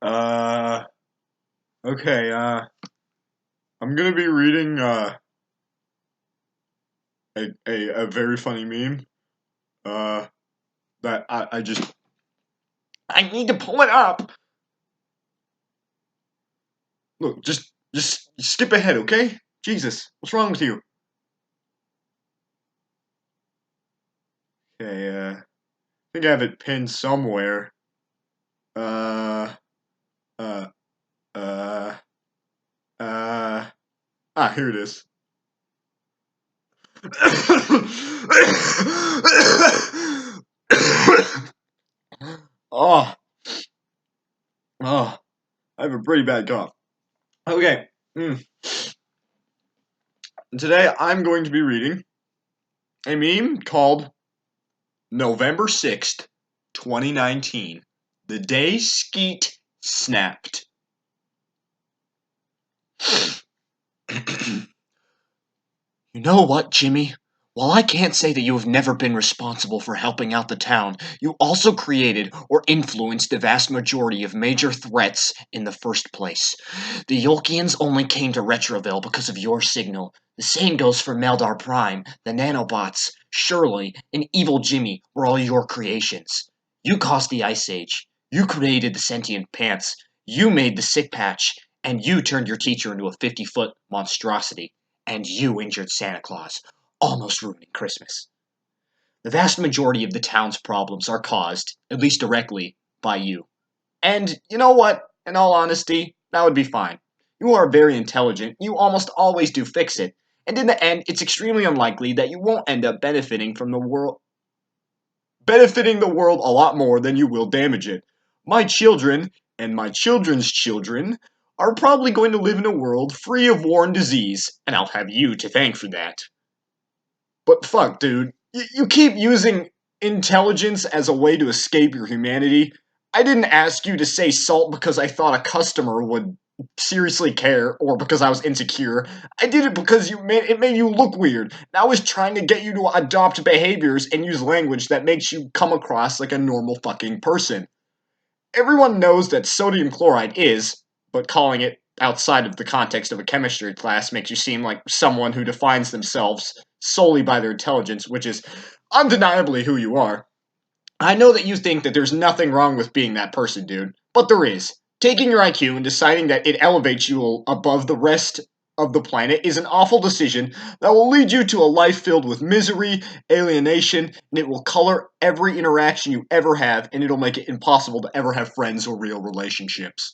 Uh, okay, I'm gonna be reading, a very funny meme, uh, that I just, I need to pull it up! Look, just skip ahead, okay? Jesus, what's wrong with you? Okay, I think I have it pinned somewhere. Uh, uh, uh, here it is. Oh, oh, I have a pretty bad cough. Okay, today I'm going to be reading a meme called November 6th, 2019. The day Skeet snapped. You know what, Jimmy? While I can't say that you have never been responsible for helping out the town, you also created or influenced the vast majority of major threats in the first place. The Yolkians only came to Retroville because of your signal. The same goes for Meldar Prime, the nanobots, Shirley, and Evil Jimmy were all your creations. You caused the Ice Age. You created the sentient pants. You made the sick patch. And you turned your teacher into a 50-foot monstrosity. And you injured Santa Claus, almost ruining Christmas. The vast majority of the town's problems are caused, at least directly, by you. And you know what? In all honesty, that would be fine. You are very intelligent, you almost always do fix it, and in the end, it's extremely unlikely that you won't end up benefiting the world a lot more than you will damage it. My children, and my children's children, are probably going to live in a world free of war and disease, and I'll have you to thank for that. But fuck, dude. You keep using intelligence as a way to escape your humanity. I didn't ask you to say salt because I thought a customer would seriously care or because I was insecure. I did it because it made you look weird. And I was trying to get you to adopt behaviors and use language that makes you come across like a normal fucking person. Everyone knows that sodium chloride is, but calling it outside of the context of a chemistry class makes you seem like someone who defines themselves solely by their intelligence, which is undeniably who you are. I know that you think that there's nothing wrong with being that person, dude, but there is. Taking your IQ and deciding that it elevates you above the rest of the planet is an awful decision that will lead you to a life filled with misery, alienation, and it will color every interaction you ever have, and it'll make it impossible to ever have friends or real relationships.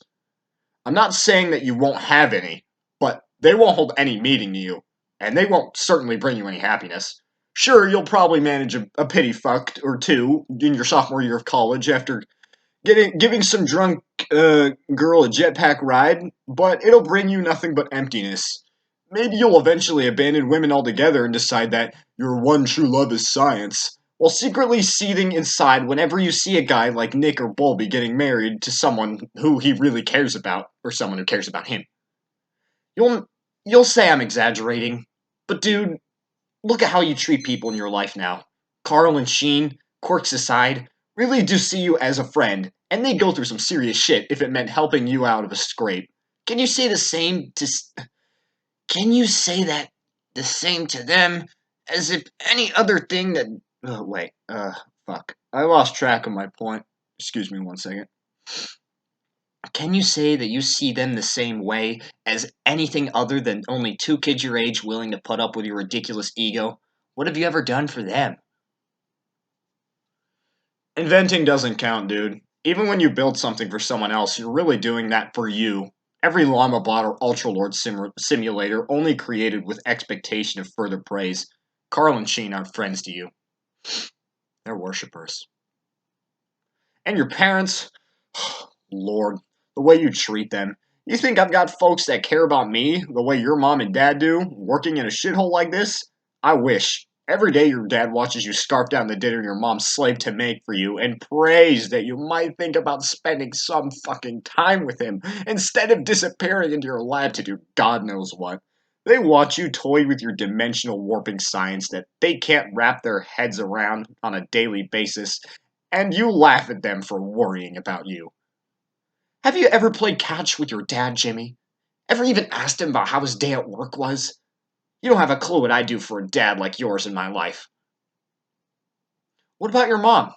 I'm not saying that you won't have any, but they won't hold any meaning to you, and they won't certainly bring you any happiness. Sure, you'll probably manage a pity fuck or two in your sophomore year of college after giving some drunk girl a jetpack ride, but it'll bring you nothing but emptiness. Maybe you'll eventually abandon women altogether and decide that your one true love is science, while secretly seething inside whenever you see a guy like Nick or Bulby getting married to someone who he really cares about, or someone who cares about him. You'll you'll say I'm exaggerating, but dude, look at how you treat people in your life now. Carl and Sheen, quirks aside, really do see you as a friend, and they go through some serious shit if it meant helping you out of a scrape. Can you say the same to Can you say that the same to them as if any other thing that wait, fuck. I lost track of my point. Excuse me 1 second. Can you say that you see them the same way as anything other than only two kids your age willing to put up with your ridiculous ego? What have you ever done for them? Inventing doesn't count, dude. Even when you build something for someone else, you're really doing that for you. Every Llama Bot or Ultralord simulator only created with expectation of further praise. Carl and Sheen aren't friends to you. They're worshippers. And your parents? Lord, the way you treat them. You think I've got folks that care about me the way your mom and dad do, working in a shithole like this? I wish. Every day your dad watches you scarf down the dinner your mom slaved to make for you and prays that you might think about spending some fucking time with him instead of disappearing into your lab to do God knows what. They watch you toy with your dimensional warping science that they can't wrap their heads around on a daily basis, and you laugh at them for worrying about you. Have you ever played catch with your dad, Jimmy? Ever even asked him about how his day at work was? You don't have a clue what I do for a dad like yours in my life. What about your mom?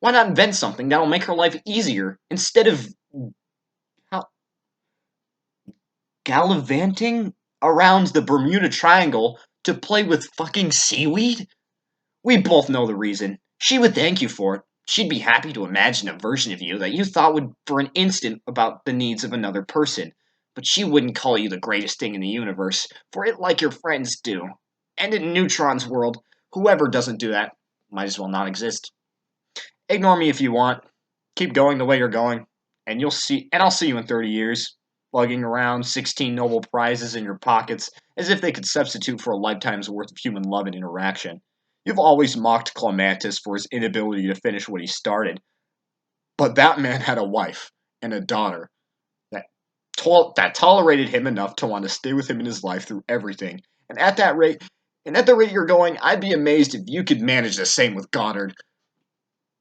Why not invent something that'll make her life easier instead of how, gallivanting around the Bermuda Triangle to play with fucking seaweed? We both know the reason. She would thank you for it. She'd be happy to imagine a version of you that you thought would for an instant about the needs of another person. But she wouldn't call you the greatest thing in the universe, for it like your friends do. And in Neutron's world, whoever doesn't do that might as well not exist. Ignore me if you want. Keep going the way you're going, and I'll see you in 30 years, lugging around 16 Nobel Prizes in your pockets as if they could substitute for a lifetime's worth of human love and interaction. You've always mocked Clematis for his inability to finish what he started, but that man had a wife and a daughter that that tolerated him enough to want to stay with him in his life through everything. And at that rate, and at the rate you're going, I'd be amazed if you could manage the same with Goddard.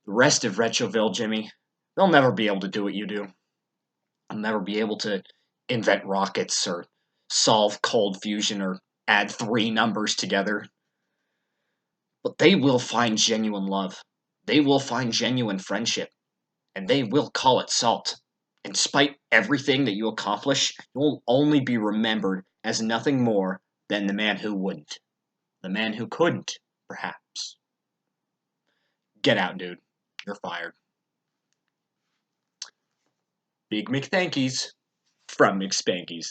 The rest of Retroville, Jimmy, they'll never be able to do what you do. They'll never be able to invent rockets or solve cold fusion or add three numbers together. But they will find genuine love. They will find genuine friendship. And they will call it salt. And despite everything that you accomplish, you'll only be remembered as nothing more than the man who wouldn't. The man who couldn't, perhaps. Get out, dude. You're fired. Big McThankies from McSpankies.